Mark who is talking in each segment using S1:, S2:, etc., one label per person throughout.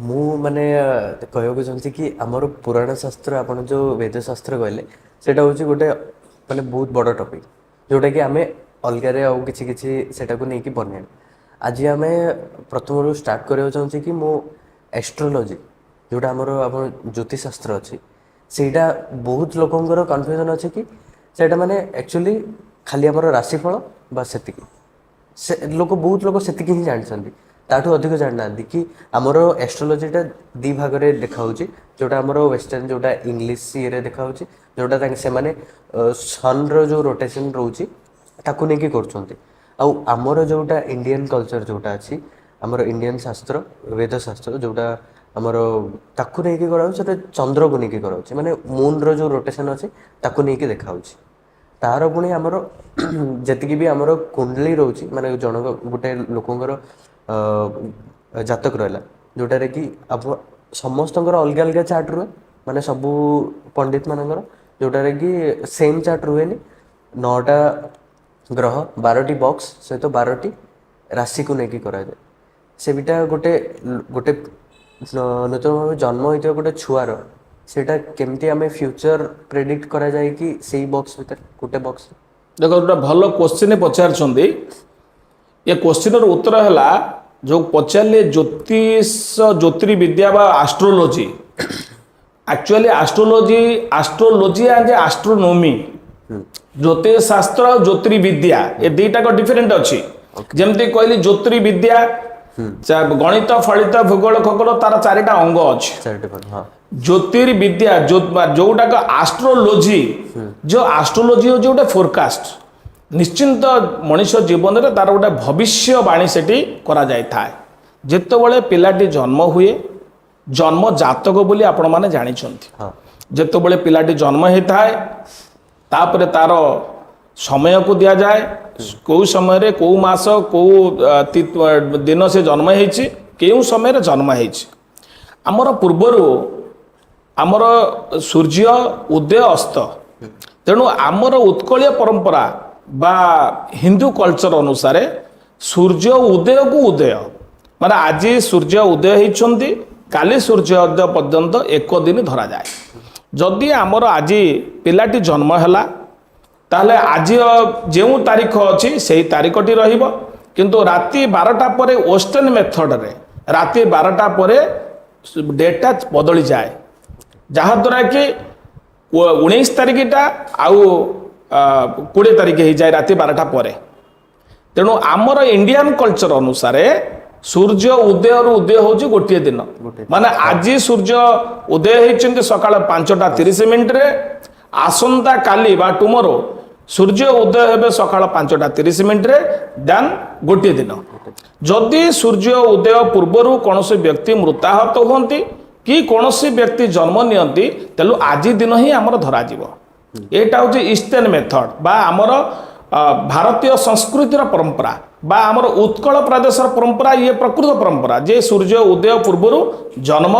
S1: ମୁଁ ମାନେ କହିବାକୁ ଚାହୁଁଛି କି ଆମର ପୁରାଣ ଶାସ୍ତ୍ର ଆପଣ ଯେଉଁ ବେଦ ଶାସ୍ତ୍ର କହିଲେ ସେଇଟା ହେଉଛି ଗୋଟେ ମାନେ ବହୁତ ବଡ଼ ଟପିକ୍ ଯେଉଁଟାକି ଆମେ ଅଲଗାରେ ଆଉ କିଛି କିଛି ସେଇଟାକୁ ନେଇକି ବନେଇବା। ଆଜି ଆମେ ପ୍ରଥମରୁ ଷ୍ଟାର୍ଟ କରିବାକୁ ଚାହୁଁଛି କି ମୁଁ ଏଷ୍ଟ୍ରୋଲୋଜି ଯେଉଁଟା ଆମର ଆପଣ ଜ୍ୟୋତିଷଶାସ୍ତ୍ର ଅଛି ସେଇଟା ବହୁତ ଲୋକଙ୍କର କନଫ୍ୟୁଜନ୍ ଅଛି କି ସେଇଟା ମାନେ ଆକ୍ଚୁଆଲି ଖାଲି ଆମର ରାଶିଫଳ ବା ସେତିକି ସେ ବହୁତ ଲୋକ ସେତିକି ହିଁ ଜାଣିଛନ୍ତି ତାଠୁ ଅଧିକ ଜାଣିନାହାନ୍ତି କି ଆମର ଏଷ୍ଟ୍ରୋଲୋଜିଟା ଦୁଇ ଭାଗରେ ଦେଖାହେଉଛି ଯେଉଁଟା ଆମର ୱେଷ୍ଟର୍ଣ୍ଣ ଯେଉଁଟା ଇଂଲିଶ ଇଏରେ ଦେଖାହେଉଛି ଯେଉଁଟା ସେମାନେ ସନ୍ର ଯେଉଁ ରୋଟେସନ୍ ରହୁଛି ତାକୁ ନେଇକି କରୁଛନ୍ତି। ଆଉ ଆମର ଯେଉଁଟା ଇଣ୍ଡିଆନ୍ କଲଚର୍ ଯେଉଁଟା ଅଛି ଆମର ଇଣ୍ଡିଆନ୍ ଶାସ୍ତ୍ର ବେଦଶାସ୍ତ୍ର ଯେଉଁଟା ଆମର ତାକୁ ନେଇକି କରାହେଉଛି ସେଇଟା ଚନ୍ଦ୍ରକୁ ନେଇକି କରାହେଉଛି ମାନେ ମୁନ୍ର ଯେଉଁ ରୋଟେସନ୍ ଅଛି ତାକୁ ନେଇକି ଦେଖାହେଉଛି। ତାର ପୁଣି ଆମର ଯେତିକି ବି ଆମର କୁଣ୍ଡଲି ରହୁଛି ମାନେ ଜଣକ ଗୋଟେ ଲୋକଙ୍କର ଜାତକ ରହିଲା ଯେଉଁଟାରେ କି ସମସ୍ତଙ୍କର ଅଲଗା ଅଲଗା ଚାର୍ଟ ରୁହେ ମାନେ ସବୁ ପଣ୍ଡିତ ମାନଙ୍କର ଯେଉଁଟାରେ କି ସେମ୍ ଚାର୍ଟ ରୁହେନି। 9ଟା ଗ୍ରହ 12ଟି ବକ୍ସ ସହିତ 12ଟି ରାଶିକୁ ନେଇକି କରାଯାଏ। ସେଟା ଗୋଟେ ଗୋଟେ ନୂତନ ଭାବେ ଜନ୍ମ ହୋଇଥିବା ଗୋଟେ ଛୁଆର ସେଇଟା କେମିତି ଆମେ ଫ୍ୟୁଚର ପ୍ରେଡିକ୍ଟ କରାଯାଏ କି ସେଇ ବକ୍ସ ଭିତରେ ଗୋଟେ ବକ୍ସ।
S2: ଦେଖ ଗୋଟେ ଭଲ କୋଶ୍ଚିନ୍ ପଚାରିଛନ୍ତି। ଏ କୋଶ୍ଚିନ୍ର ଉତ୍ତର ହେଲା ଯେଉଁ ପଚାରିଲେ ଜ୍ୟୋତିଷ ଜ୍ୟୋତିର୍ବିଦ୍ୟା ବା astrology. Actually astrology and astronomy ଜ୍ୟୋତିଷ ଶାସ୍ତ୍ର ଆଉ ଜ୍ୟୋତିର୍ବିଦ୍ୟା ଏ ଦୁଇଟାକ ଡିଫରେଣ୍ଟ ଅଛି।
S1: ଓକେ।
S2: ଯେମିତି କହିଲି ଜ୍ୟୋତିର୍ବିଦ୍ୟା ଗଣିତ ଫଳିତ ଭୂଗୋଳ ଖଗୋଳ ତାର 4ଟା ଅଙ୍ଗ ଅଛି।
S1: ଚାରିଟି ଭଲ ହଁ
S2: ଜ୍ୟୋତିର୍ବିଦ୍ୟା ଯୋଉଟାକ ଆଷ୍ଟ୍ରୋଲୋଜି ଯେଉଁ ଆଷ୍ଟ୍ରୋଲୋଜି ହେଉଛି ଗୋଟେ ଫୋରକାଷ୍ଟ ନିଶ୍ଚିନ୍ତ ମଣିଷ ଜୀବନରେ ତାର ଗୋଟେ ଭବିଷ୍ୟବାଣୀ ସେଠି କରାଯାଇଥାଏ। ଯେତେବେଳେ ପିଲାଟି ଜନ୍ମ ହୁଏ ଜନ୍ମ ଜାତକ ବୋଲି ଆପଣମାନେ ଜାଣିଛନ୍ତି।
S1: ହଁ
S2: ଯେତେବେଳେ ପିଲାଟି ଜନ୍ମ ହେଇଥାଏ ତାପରେ ତାର ସମୟକୁ ଦିଆଯାଏ କେଉଁ ସମୟରେ କେଉଁ ମାସ କେଉଁ ଦିନ ସେ ଜନ୍ମ ହେଇଛି କେଉଁ ସମୟରେ ଜନ୍ମ ହେଇଛି। ଆମର ପୂର୍ବରୁ ଆମର ସୂର୍ଯ୍ୟ ଉଦୟ ଅସ୍ତ ତେଣୁ ଆମର ଉତ୍କଳୀୟ ପରମ୍ପରା ବା ହିନ୍ଦୁ କଲଚର ଅନୁସାରେ ସୂର୍ଯ୍ୟ ଉଦୟକୁ ଉଦୟ ମାନେ ଆଜି ସୂର୍ଯ୍ୟ ଉଦୟ ହେଇଛନ୍ତି କାଲି ସୂର୍ଯ୍ୟ ଉଦୟ ପର୍ଯ୍ୟନ୍ତ 1 ଦିନ ଧରାଯାଏ। ଯଦି ଆମର ଆଜି ପିଲାଟି ଜନ୍ମ ହେଲା ତାହେଲେ ଆଜି ଯେଉଁ ତାରିଖ ଅଛି ସେହି ତାରିଖଟି ରହିବ। କିନ୍ତୁ ରାତି 12ଟା ପରେ ୱେଷ୍ଟର୍ଣ୍ଣ ମେଥଡ଼ରେ ରାତି 12ଟା ପରେ ଡେଟ୍ଟା ବଦଳିଯାଏ ଯାହାଦ୍ୱାରା କି 19 ତାରିଖଟା ଆଉ 20 ତାରିଖ ହେଇଯାଏ ରାତି 12ଟା ପରେ। ତେଣୁ ଆମର ଇଣ୍ଡିଆନ୍ କଲଚର ଅନୁସାରେ ସୂର୍ଯ୍ୟ ଉଦୟରୁ ଉଦୟ ହେଉଛି ଗୋଟିଏ ଦିନ ମାନେ ଆଜି ସୂର୍ଯ୍ୟ ଉଦୟ ହେଇଛନ୍ତି ସକାଳ 5ଟା 30 ଆସନ୍ତା କାଲି ବା ଟୁମରୋ ସୂର୍ଯ୍ୟ ଉଦୟ ହେବେ ସକାଳ 5ଟା 30 ଦେନ୍ ଗୋଟିଏ ଦିନ। ଯଦି ସୂର୍ଯ୍ୟ ଉଦୟ ପୂର୍ବରୁ କୌଣସି ବ୍ୟକ୍ତି ମୃତାହତ ହୁଅନ୍ତି କି କୌଣସି ବ୍ୟକ୍ତି ଜନ୍ମ ନିଅନ୍ତି ତେଣୁ ଆଜି ଦିନ ହିଁ ଆମର ଧରାଯିବ। ଏଇଟା ହେଉଛି ଇଷ୍ଟର୍ଣ୍ଣ ମେଥଡ଼ ବା ଆମର ଭାରତୀୟ ସଂସ୍କୃତିର ପରମ୍ପରା ବା ଆମର ଉତ୍କଳ ପ୍ରଦେଶର ପରମ୍ପରା ଇଏ ପ୍ରକୃତ ପରମ୍ପରା ଯେ ସୂର୍ଯ୍ୟ ଉଦୟ ପୂର୍ବରୁ ଜନ୍ମ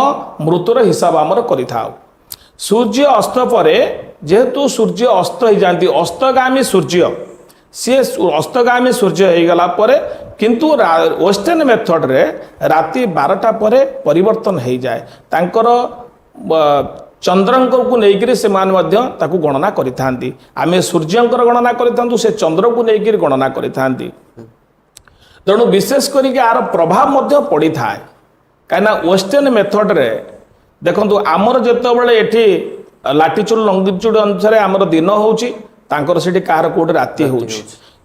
S2: ମୃତ୍ୟୁର ହିସାବ ଆମର କରିଥାଉ। ସୂର୍ଯ୍ୟ ଅସ୍ତ ପରେ ଯେହେତୁ ସୂର୍ଯ୍ୟ ଅସ୍ତ ହେଇଯାଆନ୍ତି ଅସ୍ତଗାମୀ ସୂର୍ଯ୍ୟ ସିଏ ଅସ୍ତଗାମୀ ସୂର୍ଯ୍ୟ ହେଇଗଲା ପରେ କିନ୍ତୁ ୱେଷ୍ଟର୍ଣ୍ଣ ମେଥଡ଼ରେ ରାତି 12ଟା ପରେ ପରିବର୍ତ୍ତନ ହେଇଯାଏ। ତାଙ୍କର ଚନ୍ଦ୍ରଙ୍କୁ ନେଇକରି ସେମାନେ ମଧ୍ୟ ତାକୁ ଗଣନା କରିଥାନ୍ତି। ଆମେ ସୂର୍ଯ୍ୟଙ୍କର ଗଣନା କରିଥାନ୍ତୁ ସେ ଚନ୍ଦ୍ରକୁ ନେଇକରି ଗଣନା କରିଥାନ୍ତି। ତେଣୁ ବିଶେଷ କରିକି ଆର ପ୍ରଭାବ ମଧ୍ୟ ପଡ଼ିଥାଏ କାହିଁକିନା ୱେଷ୍ଟର୍ଣ୍ଣ ମେଥଡ଼ରେ ଦେଖନ୍ତୁ ଆମର ଯେତେବେଳେ ଏଠି ଲାଟିଚୁଡ଼ ଲଙ୍ଗିଚୁଡ଼ ଅନୁସାରେ ଆମର ଦିନ ହେଉଛି ତାଙ୍କର ସେଠି କାହାର କେଉଁଠି ରାତି ହେଉଛି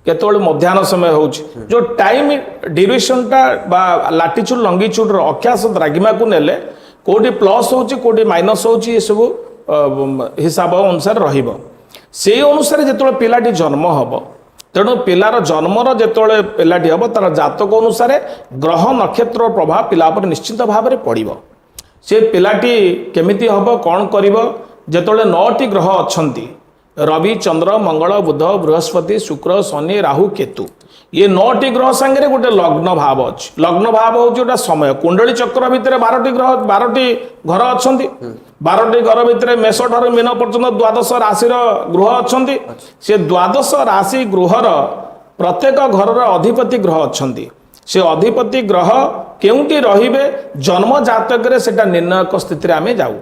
S2: କେତେବେଳେ ମଧ୍ୟାହ୍ନ ସମୟ ହେଉଛି ଯେଉଁ ଟାଇମ୍ ଡ୍ୟୁରେସନଟା ବା ଲାଟିଚୁଡ଼ ଲଙ୍ଗିଚୁଡ଼ର ଅକ୍ଷାଂଶ ଦ୍ରାଘିମାକୁ ନେଲେ କେଉଁଠି ପ୍ଲସ୍ ହେଉଛି କେଉଁଠି ମାଇନସ୍ ହେଉଛି ଏସବୁ ହିସାବ ଅନୁସାରେ ରହିବ। ସେଇ ଅନୁସାରେ ଯେତେବେଳେ ପିଲାଟି ଜନ୍ମ ହେବ ତେଣୁ ପିଲାର ଜନ୍ମର ଯେତେବେଳେ ପିଲାଟି ହେବ ତାର ଜାତକ ଅନୁସାରେ ଗ୍ରହ ନକ୍ଷତ୍ର ପ୍ରଭାବ ପିଲା ଉପରେ ନିଶ୍ଚିତ ଭାବରେ ପଡ଼ିବ। ସେ ପିଲାଟି କେମିତି ହେବ କ'ଣ କରିବ ଯେତେବେଳେ 9ଟି ଗ୍ରହ ଅଛନ୍ତି ରବି ଚନ୍ଦ୍ର ମଙ୍ଗଳ ବୁଧ ବୃହସ୍ପତି ଶୁକ୍ର ଶନି ରାହୁ କେତୁ ये 9टी ग्रह सांगे गोटे लग्न भाव अच्छी लग्न भाव हूँ गोटे समय कुंडली चक्र भितर 12टी ग्रह 12टी घर अच्छा 12टी घर भितर मेष ठार मीन पर्यटन द्वादश राशि गृह अच्छा से द्वादश राशि गृहर प्रत्येक घर अधिपति ग्रह अच्छा से अधिपति ग्रह କେଉଁଠି ରହିବେ ଜନ୍ମ ଜାତକରେ ସେଟା ନିର୍ଣ୍ଣାୟକ ସ୍ଥିତିରେ ଆମେ ଯାଉ